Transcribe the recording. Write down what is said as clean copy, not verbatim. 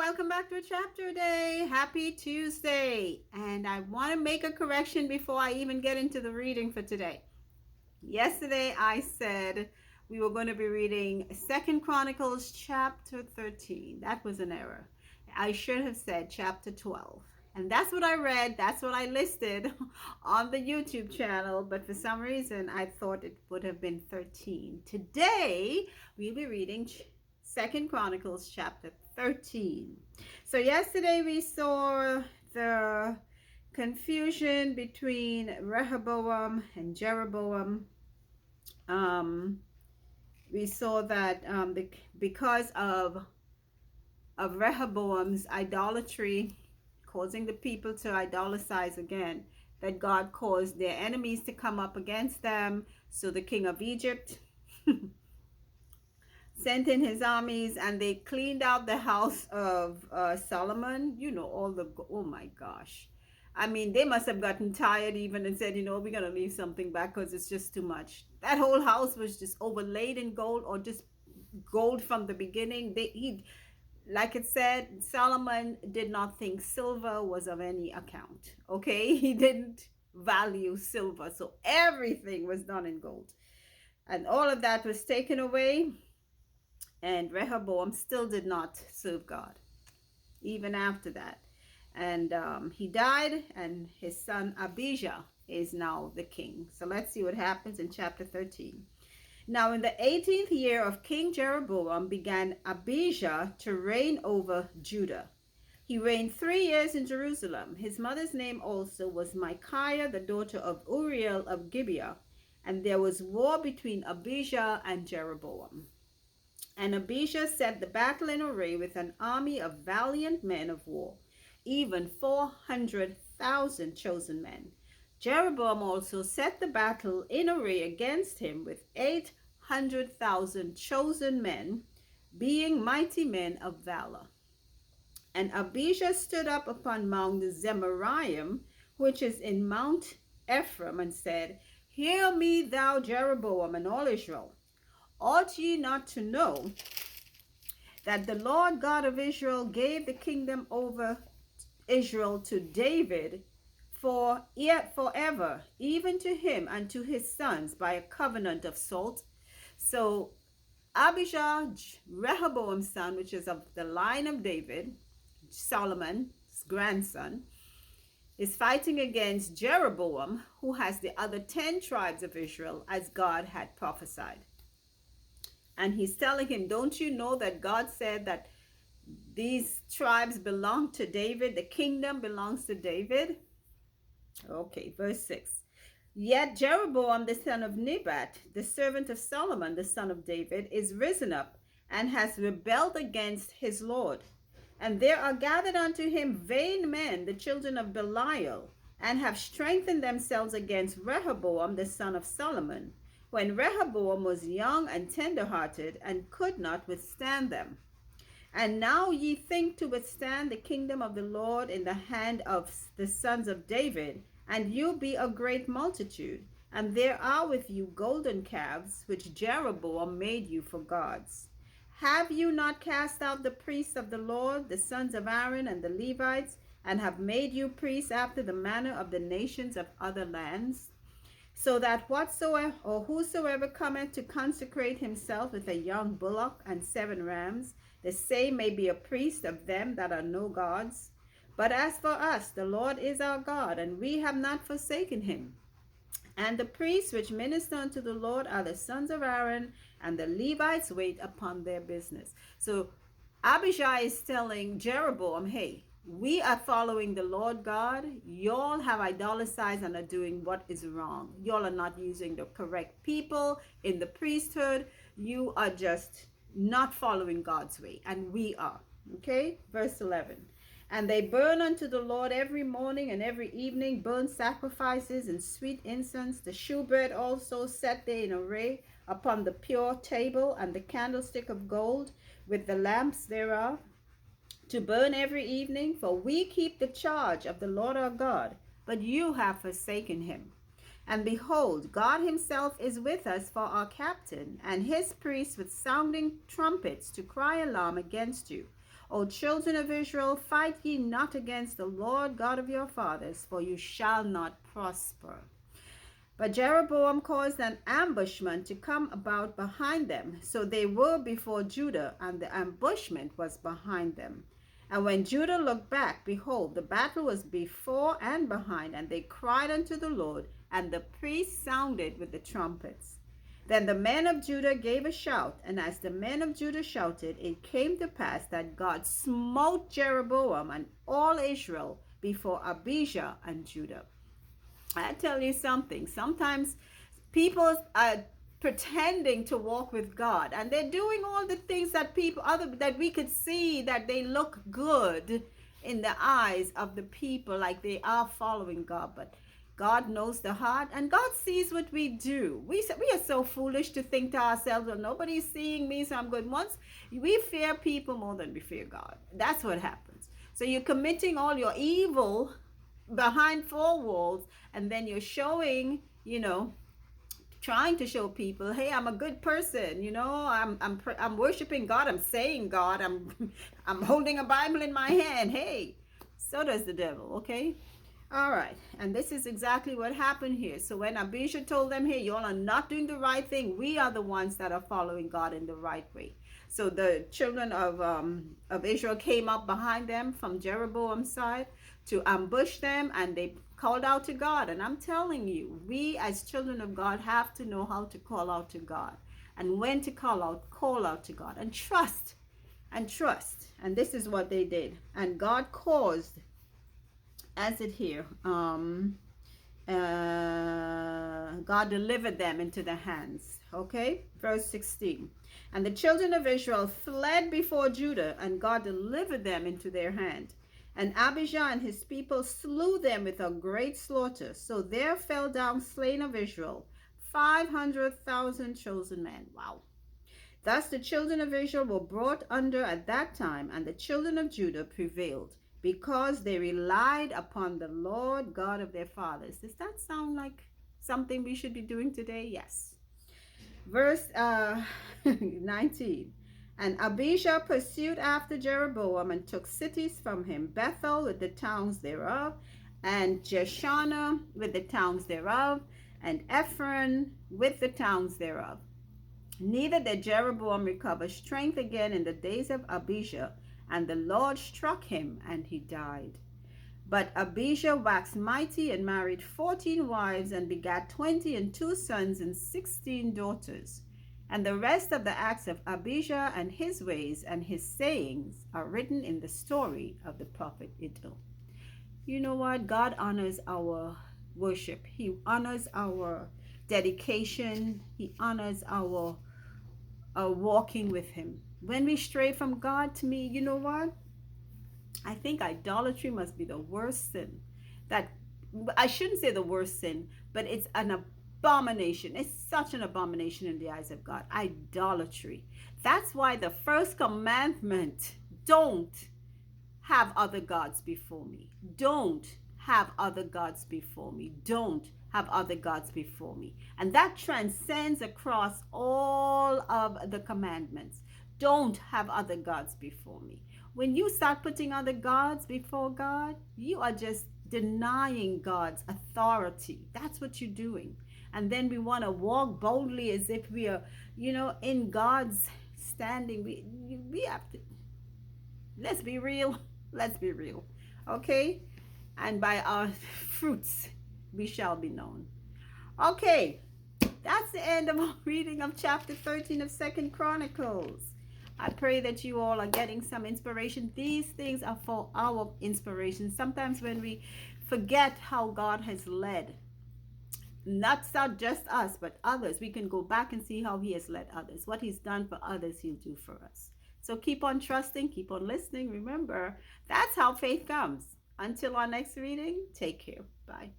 welcome back to a chapter day. Happy Tuesday. And I want to make a correction before I even get into the reading for today. Yesterday I said we were going to be reading 2nd Chronicles chapter 13. That was an error. I should have said chapter 12. And that's what I read. That's what I listed on the YouTube channel. But for some reason, I thought it would have been 13. Today, we'll be reading 2nd Chronicles chapter 13. So yesterday we saw the confusion between Rehoboam and Jeroboam. We saw that because of Rehoboam's idolatry, causing the people to idolatrize again, that God caused their enemies to come up against them. So the king of Egypt sent in his armies and they cleaned out the house of Solomon. Oh my gosh. I mean, they must have gotten tired even and said, we're going to leave something back because it's just too much. That whole house was just overlaid in gold, or just gold from the beginning. Like it said, Solomon did not think silver was of any account. Okay. He didn't value silver. So everything was done in gold. And all of that was taken away. And Rehoboam still did not serve God, even after that. And he died, and his son Abijah is now the king. So let's see what happens in chapter 13. Now in the 18th year of King Jeroboam began Abijah to reign over Judah. He reigned 3 years in Jerusalem. His mother's name also was Micaiah, the daughter of Uriel of Gibeah. And there was war between Abijah and Jeroboam. And Abijah set the battle in array with an army of valiant men of war, even 400,000 chosen men. Jeroboam also set the battle in array against him with 800,000 chosen men, being mighty men of valor. And Abijah stood up upon Mount Zemaraim, which is in Mount Ephraim, and said, Hear me, thou Jeroboam, and all Israel. Ought ye not to know that the Lord God of Israel gave the kingdom over Israel to David forever, even to him and to his sons by a covenant of salt? So Abijah, Rehoboam's son, which is of the line of David, Solomon's grandson, is fighting against Jeroboam, who has the other 10 tribes of Israel, as God had prophesied. And he's telling him, don't you know that God said that these tribes belong to David? The kingdom belongs to David. Okay, verse 6. Yet Jeroboam, the son of Nebat, the servant of Solomon, the son of David, is risen up and has rebelled against his Lord. And there are gathered unto him vain men, the children of Belial, and have strengthened themselves against Rehoboam, the son of Solomon, when Rehoboam was young and tender-hearted, and could not withstand them. And now ye think to withstand the kingdom of the Lord in the hand of the sons of David, and you be a great multitude. And there are with you golden calves, which Jeroboam made you for gods. Have you not cast out the priests of the Lord, the sons of Aaron and the Levites, and have made you priests after the manner of the nations of other lands? So that whatsoever or whosoever cometh to consecrate himself with a young bullock and 7 rams, the same may be a priest of them that are no gods. But as for us, the Lord is our God, and we have not forsaken him. And the priests which minister unto the Lord are the sons of Aaron, and the Levites wait upon their business. So Abijah is telling Jeroboam, hey, we are following the Lord God. Y'all have idolatrized and are doing what is wrong. Y'all are not using the correct people in the priesthood. You are just not following God's way, and we are. Okay, verse 11. And they burn unto the Lord every morning and every evening burnt sacrifices and sweet incense. The shewbread also set they in array upon the pure table, and the candlestick of gold with the lamps thereof, to burn every evening. For we keep the charge of the Lord our God, but you have forsaken him. And behold, God himself is with us for our captain, and his priests with sounding trumpets to cry alarm against you. O children of Israel, fight ye not against the Lord God of your fathers, for you shall not prosper. But Jeroboam caused an ambushment to come about behind them. So they were before Judah, and the ambushment was behind them. And when Judah looked back, behold, the battle was before and behind, and they cried unto the Lord, and the priests sounded with the trumpets. Then the men of Judah gave a shout, and as the men of Judah shouted, it came to pass that God smote Jeroboam and all Israel before Abijah and Judah. I tell you something. Sometimes people are pretending to walk with God, and they're doing all the things that that we could see that they look good in the eyes of the people, like they are following God. But God knows the heart, and God sees what we do. We are so foolish to think to ourselves, well, nobody's seeing me, so I'm good. Once we fear people more than we fear God. That's what happens. So you're committing all your evil behind four walls, and then you're showing, trying to show people, hey, I'm a good person, I'm worshiping God, I'm saying God, I'm holding a Bible in my hand. Hey, so does the devil. Okay. All right. And this is exactly what happened here. So when Abijah told them, hey, y'all are not doing the right thing, we are the ones that are following God in the right way. So the children of Israel came up behind them from Jeroboam's side to ambush them, and they called out to God. And I'm telling you, we as children of God have to know how to call out to God, and when to call out to God, and trust. And this is what they did. And God caused, as it here, God delivered them into the hands. Okay, verse 16. And the children of Israel fled before Judah, and God delivered them into their hand. And Abijah and his people slew them with a great slaughter. So there fell down slain of Israel 500,000 chosen men. Wow. Thus the children of Israel were brought under at that time, and the children of Judah prevailed, because they relied upon the Lord God of their fathers. Does that sound like something we should be doing today? Yes. Verse 19. And Abijah pursued after Jeroboam and took cities from him, Bethel with the towns thereof, and Jeshanah with the towns thereof, and Ephron with the towns thereof. Neither did Jeroboam recover strength again in the days of Abijah, and the Lord struck him, and he died. But Abijah waxed mighty and married 14 wives, and begat 22 sons and 16 daughters. And the rest of the acts of Abijah and his ways and his sayings are written in the story of the prophet Iddo. You know what? God honors our worship. He honors our dedication. He honors our walking with him. When we stray from God, to me, you know what? I think idolatry must be the worst sin. That I shouldn't say the worst sin, but it's an abomination. It's such an abomination in the eyes of God. Idolatry. That's why the first commandment, don't have other gods before me. Don't have other gods before me. Don't have other gods before me. And that transcends across all of the commandments. Don't have other gods before me. When you start putting other gods before God, you are just denying God's authority. That's what you're doing. And then we want to walk boldly as if we are, in God's standing. We have to, let's be real. Let's be real. Okay? And by our fruits we shall be known. Okay. That's the end of our reading of chapter 13 of 2 Chronicles. I pray that you all are getting some inspiration. These things are for our inspiration. Sometimes when we forget how God has led, not just us, but others, we can go back and see how he has led others. What he's done for others, he'll do for us. So keep on trusting, keep on listening. Remember, that's how faith comes. Until our next reading, take care. Bye.